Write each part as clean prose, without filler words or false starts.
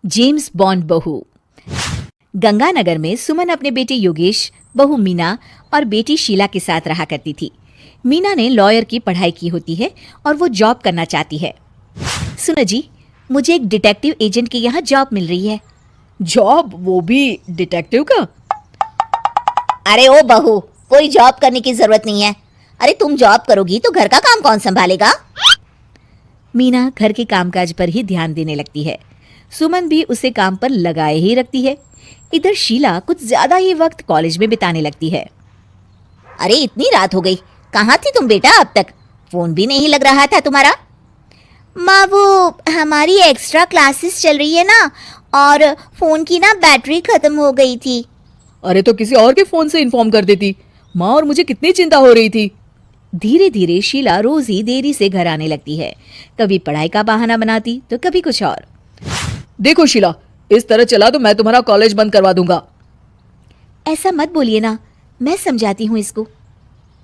James bond बहू। गंगानगर में सुमन अपने बेटे योगेश, बहू मीना और बेटी शीला के साथ रहा करती थी। मीना ने लॉयर की पढ़ाई की होती है और वो जॉब करना चाहती है। सुनो जी, मुझे एक डिटेक्टिव एजेंट के यहाँ जॉब मिल रही है। जॉब? वो भी डिटेक्टिव का? अरे ओ बहू, कोई जॉब करने की जरूरत नहीं है। अरे तुम जॉब करोगी तो घर का काम कौन संभालेगा? मीना घर के कामकाज पर ही ध्यान देने लगती है। सुमन भी उसे काम पर लगाए ही रखती है। इधर शीला कुछ ज्यादा ही वक्त कॉलेज में बिताने लगती है। अरे इतनी रात हो गई, कहाँ थी तुम बेटा अब तक? फोन भी नहीं लग रहा था तुम्हारा। माँ वो हमारी एक्स्ट्रा क्लासेस चल रही है ना, और फोन की ना बैटरी खत्म हो गई थी। अरे तो किसी और के फोन से इन्फॉर्म कर देती। माँ और मुझे कितनी चिंता हो रही थी। धीरे धीरे शीला रोज ही देरी से घर आने लगती है। कभी पढ़ाई का बहाना बनाती तो कभी कुछ और। देखो शीला, इस तरह चला तो मैं तुम्हारा कॉलेज बंद करवा दूंगा। ऐसा मत बोलिए ना, मैं समझाती हूँ इसको।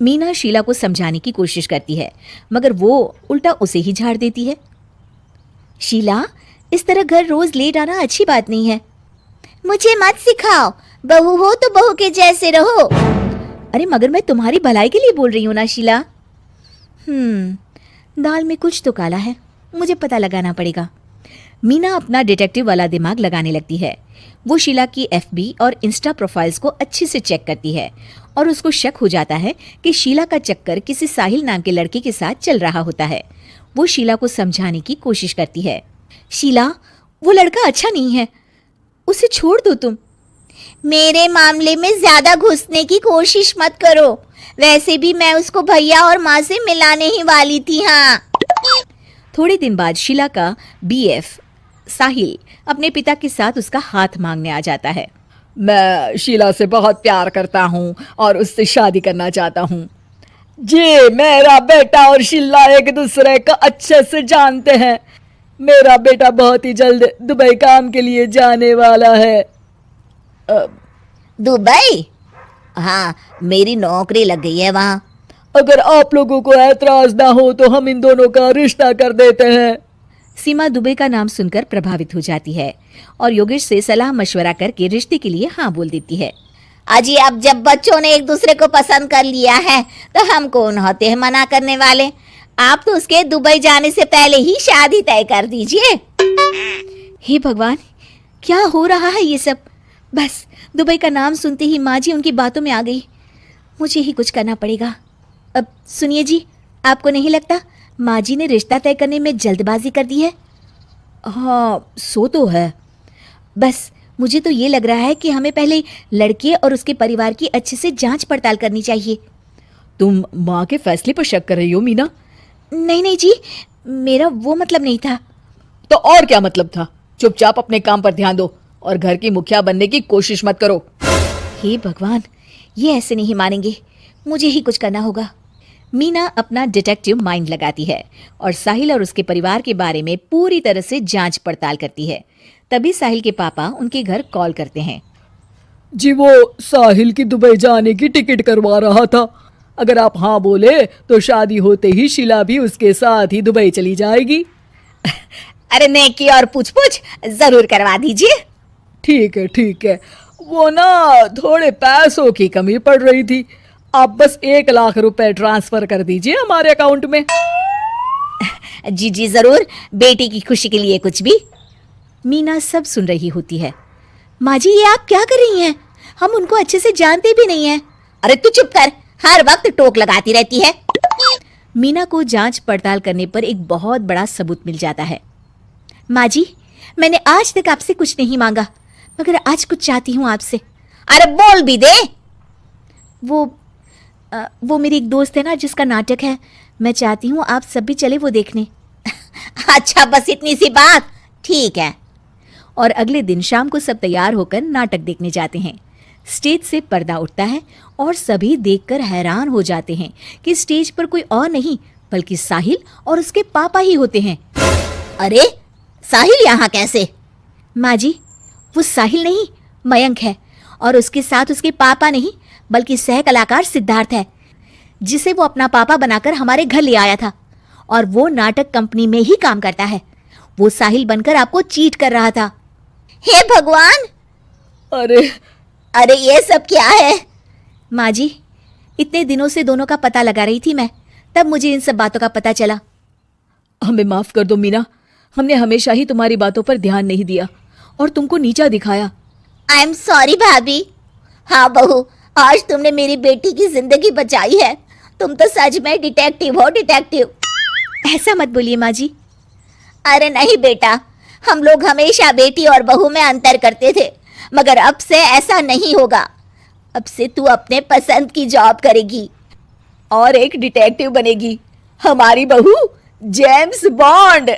मीना शीला को समझाने की कोशिश करती है, मगर वो उल्टा उसे ही झाड़ देती है। शीला, इस तरह घर रोज लेट आना अच्छी बात नहीं है। मुझे मत सिखाओ, बहू हो तो बहू के जैसे रहो। अरे मगर मैं तुम्हारी भलाई के लिए बोल रही हूँ ना शीला। दाल में कुछ तो काला है, मुझे पता लगाना पड़ेगा। मीना अपना डिटेक्टिव वाला दिमाग लगाने लगती है। वो शीला की एफबी और इंस्टा प्रोफाइल्स को अच्छे से चेक करती है और उसको शक हो जाता है कि शीला का चक्कर किसी साहिल नाम के लड़के के साथ चल रहा होता है। वो शीला को समझाने की कोशिश करती है। शीला, वो लड़का अच्छा नहीं है, उसे छोड़ दो तुम। मेरे मामले में ज्यादा घुसने की कोशिश मत करो। वैसे भी मैं उसको भैया और माँ से मिलाने ही वाली थी। हाँ। थोड़े दिन बाद शीला का बीएफ साहिल अपने पिता के साथ उसका हाथ मांगने आ जाता है। मैं शीला से बहुत प्यार करता हूँ और उससे शादी करना चाहता हूँ। जी, मेरा बेटा और शीला एक दूसरे को अच्छे से जानते हैं। मेरा बेटा बहुत ही जल्द दुबई काम के लिए जाने वाला है। दुबई? हाँ, मेरी नौकरी लग गई है वहाँ। अगर आप लोगों को ऐतराज ना हो तो हम इन दोनों का रिश्ता कर देते हैं। सीमा दुबई का नाम सुनकर प्रभावित हो जाती है और योगेश से सलाह मशवरा करके रिश्ते के लिए हाँ बोल देती है। अजी, अब जब बच्चों ने एक दूसरे को पसंद कर लिया है तो हम कौन होते हैं मना करने वाले? आप तो उसके दुबई जाने से पहले ही शादी तय कर दीजिए। हे भगवान, क्या हो रहा है ये सब? बस दुबई का नाम सुनते ही माँ जी उनकी बातों में आ गई। मुझे ही कुछ करना पड़ेगा। अब सुनिए जी, आपको नहीं लगता माँ जी ने रिश्ता तय करने में जल्दबाजी कर दी है? हाँ, सो तो है। बस मुझे तो ये लग रहा है कि हमें पहले लड़के और उसके परिवार की अच्छे से जांच पड़ताल करनी चाहिए। तुम माँ के फैसले पर शक कर रही हो मीना? नहीं नहीं जी, मेरा वो मतलब नहीं था। तो और क्या मतलब था? चुपचाप अपने काम पर ध्यान दो और घर की मुखिया बनने की कोशिश मत करो। हे भगवान, ये ऐसे नहीं मानेंगे, मुझे ही कुछ करना होगा। मीना अपना डिटेक्टिव माइंड लगाती है और साहिल और उसके परिवार के बारे में पूरी तरह से जांच पड़ताल करती है। तभी साहिल के पापा उनके घर कॉल करते हैं। जी, वो साहिल की दुबई जाने की टिकट करवा रहा था। अगर आप हाँ बोले तो शादी होते ही शीला भी उसके साथ ही दुबई चली जाएगी। अरे नेकी और पूछ पूछ जरूर करवा दीजिए। ठीक है ठीक है, वो ना थोड़े पैसों की कमी पड़ रही थी। आप बस 1 लाख रुपए ट्रांसफर कर दीजिए हमारे अकाउंट में। जी जी जरूर, बेटी की खुशी के लिए कुछ भी। मीना सब सुन रही होती है। माँ जी, ये आप क्या कर रही हैं? हम उनको अच्छे से जानते भी नहीं हैं। अरे तू चुप कर, हर वक्त टोक लगाती रहती है। मीना को जांच पड़ताल करने पर एक बहुत बड़ा सबूत मिल जाता है। माँ जी, मैंने आज तक आपसे कुछ नहीं मांगा, मगर आज कुछ चाहती हूँ आपसे। अरे बोल भी दे। वो मेरी एक दोस्त है ना जिसका नाटक है, मैं चाहती हूँ आप सब भी चले वो देखने। अच्छा, बस इतनी सी बात? ठीक है। और अगले दिन शाम को सब तैयार होकर नाटक देखने जाते हैं। स्टेज से पर्दा उठता है और सभी देखकर हैरान हो जाते हैं कि स्टेज पर कोई और नहीं बल्कि साहिल और उसके पापा ही होते हैं। अरे साहिल यहाँ कैसे? माँ जी, वो साहिल नहीं, मयंक है, और उसके साथ उसके पापा नहीं बल्कि सह कलाकार सिद्धार्थ है, जिसे वो अपना पापा बनाकर हमारे घर ले आया था, और वो नाटक कंपनी में ही काम करता है। वो साहिल बनकर आपको चीट कर रहा था। हे भगवान, अरे अरे ये सब क्या है? माँ जी, इतने दिनों से दोनों का पता लगा रही थी मैं, तब मुझे इन सब बातों का पता चला। हमें माफ कर दो मीना, हमने हमेशा ही तुम्हारी बातों पर ध्यान नहीं दिया और तुमको नीचा दिखाया। आई एम सॉरी भाभी। हाँ बहू, आज तुमने मेरी बेटी की जिंदगी बचाई है। तुम तो सच में डिटेक्टिव हो, डिटेक्टिव। ऐसा मत बोलिए माँ जी। अरे नहीं बेटा, हम लोग हमेशा बेटी और बहू में अंतर करते थे, मगर अब से ऐसा नहीं होगा। अब से तू अपने पसंद की जॉब करेगी और एक डिटेक्टिव बनेगी, हमारी बहू जेम्स बॉन्ड।